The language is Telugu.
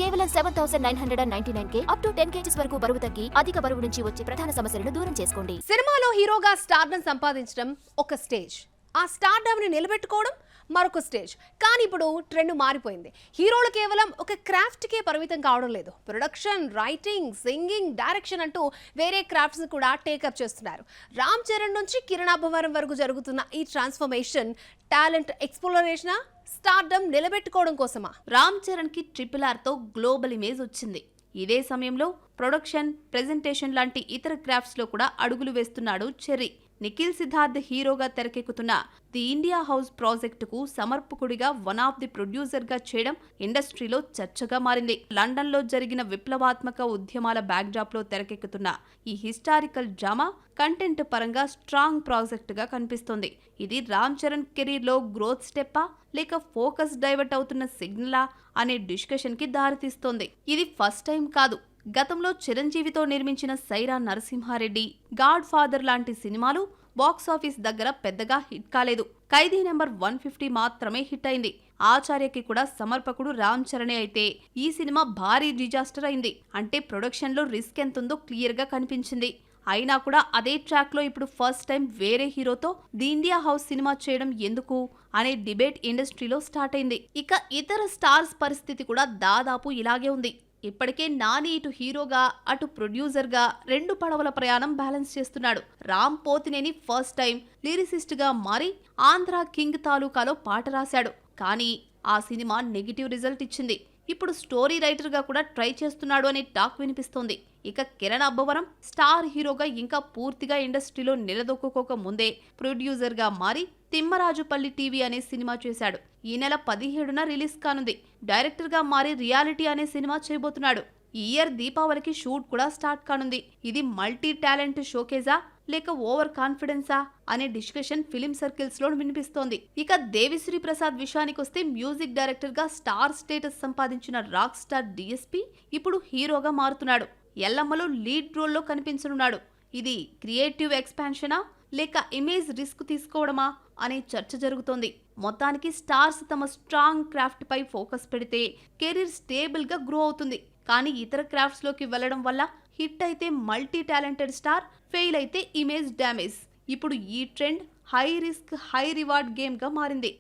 కేవలం 7,999K అప్ టు 10 kgs వరకు బరువు తగ్గి అధిక బరువు నుంచి వచ్చే ప్రధాన సమస్యలను దూరం చేసుకోండి. సినిమాలో హీరోగా స్టార్డమ్ సంపాదించడం ఒక స్టేజ్, ఆ స్టార్డమ్ ని నిలబెట్టుకోవడం మరొక స్టేజ్. కానీ ఇప్పుడు ట్రెండ్ మారిపోయింది. హీరోలు కేవలం ఒక క్రాఫ్ట్ కే పరిమితం కావడం లేదు. ప్రొడక్షన్, రైటింగ్, సింగింగ్, డైరెక్షన్ అంటూ వేరే క్రాఫ్ట్స్ కూడా టేకప్ చేస్తున్నారు. రామ్ చరణ్ నుంచి కిరణ్ అబ్బవరం వరకు జరుగుతున్న ఈ ట్రాన్స్ఫర్మేషన్ టాలెంట్ ఎక్స్ప్లోరేషన్, స్టార్డమ్ నిలబెట్టుకోవడం కోసమా? రామ్ చరణ్ కి RRR తో గ్లోబల్ ఇమేజ్ వచ్చింది. ఇదే సమయంలో ప్రొడక్షన్, ప్రెజెంటేషన్ లాంటి ఇతర క్రాఫ్ట్స్ లో కూడా అడుగులు వేస్తున్నాడు చెర్రీ. నిఖిల్ సిద్ధార్థ్ హీరోగా తెరకెక్కుతున్న ది ఇండియా హౌస్ ప్రాజెక్టుకు సమర్పకుడిగా వన్ ఆఫ్ ది ప్రొడ్యూసర్ గా చేయడం ఇండస్ట్రీలో చర్చగా మారింది. లండన్ లో జరిగిన విప్లవాత్మక ఉద్యమాల బ్యాక్డ్రాప్ లో తెరకెక్కుతున్న ఈ హిస్టారికల్ డ్రామా కంటెంట్ పరంగా స్ట్రాంగ్ ప్రాజెక్ట్ గా కనిపిస్తోంది. ఇది రామ్ చరణ్ కెరీర్ లో గ్రోత్ స్టెప్పా లేక ఫోకస్ డైవర్ట్ అవుతున్న సిగ్నలా అనే డిస్కషన్ కి దారితీస్తోంది. ఇది ఫస్ట్ టైం కాదు. గతంలో చిరంజీవితో నిర్మించిన సైరా నరసింహారెడ్డి, గాడ్ ఫాదర్ లాంటి సినిమాలు బాక్సాఫీస్ దగ్గర పెద్దగా హిట్ కాలేదు. ఖైదీ నెంబర్ 150 మాత్రమే హిట్ అయింది. ఆచార్యకి కూడా సమర్పకుడు రామ్ చరణే అయితే ఈ సినిమా భారీ డిజాస్టర్ అయింది. అంటే ప్రొడక్షన్ లో రిస్క్ ఎంతుందో క్లియర్ గా కనిపించింది. అయినా కూడా అదే ట్రాక్ లో ఇప్పుడు ఫస్ట్ టైం వేరే హీరోతో ది ఇండియా హౌస్ సినిమా చేయడం ఎందుకు అనే డిబేట్ ఇండస్ట్రీలో స్టార్ట్ అయింది. ఇక ఇతర స్టార్స్ పరిస్థితి కూడా దాదాపు ఇలాగే ఉంది. ఇప్పటికే నాని ఇటు హీరోగా అటు ప్రొడ్యూసర్ గా 2 పడవల ప్రయాణం బ్యాలెన్స్ చేస్తున్నాడు. Ram Pothineni first time lyricist గా మారి ఆంధ్ర కింగ్ తాలూకాలో పాట రాశాడు. కానీ ఆ సినిమా నెగిటివ్ రిజల్ట్ ఇచ్చింది. ఇప్పుడు స్టోరీ రైటర్ గా కూడా ట్రై చేస్తున్నాడు అనే టాక్ వినిపిస్తోంది. ఇక కిరణ్ అబ్బవరం స్టార్ హీరోగా ఇంకా పూర్తిగా ఇండస్ట్రీలో నిలదొక్కుకోక ముందే ప్రొడ్యూసర్ గా మారి తిమ్మరాజుపల్లి టీవీ అనే సినిమా చేశాడు. ఈ నెల 17న రిలీజ్ కానుంది. డైరెక్టర్ గా మారి రియాలిటీ అనే సినిమా చేయబోతున్నాడు. ఈ ఇయర్ దీపావళికి షూట్ కూడా స్టార్ట్ కానుంది. ఇది మల్టీ టాలెంట్ షోకేజా లేక ఓవర్ కాన్ఫిడెన్సా అనే డిస్కషన్ ఫిలిం సర్కిల్స్ లో వినిపిస్తోంది. ఇక దేవిశ్రీ ప్రసాద్ విషయానికొస్తే మ్యూజిక్ డైరెక్టర్ గా స్టార్ స్టేటస్ సంపాదించిన రాక్ స్టార్ డిఎస్పీ ఇప్పుడు హీరోగా మారుతున్నాడు. ఎల్లమ్మలో లీడ్ రోల్లో కనిపించనున్నాడు. ఇది క్రియేటివ్ ఎక్స్పాన్షనా లేక ఇమేజ్ రిస్క్ తీసుకోవడమా అనే చర్చ జరుగుతోంది. మొత్తానికి స్టార్స్ తమ స్ట్రాంగ్ క్రాఫ్ట్ పై ఫోకస్ పెడితే కెరీర్ స్టేబుల్ గా గ్రో అవుతుంది. కానీ ఇతర క్రాఫ్ట్స్ లోకి వెళ్లడం వల్ల హిట్ అయితే మల్టీ టాలెంటెడ్ స్టార్, ఫెయిల్ అయితే ఇమేజ్ డ్యామేజ్. ఇప్పుడు ఈ trend high risk high reward game గా మారింది.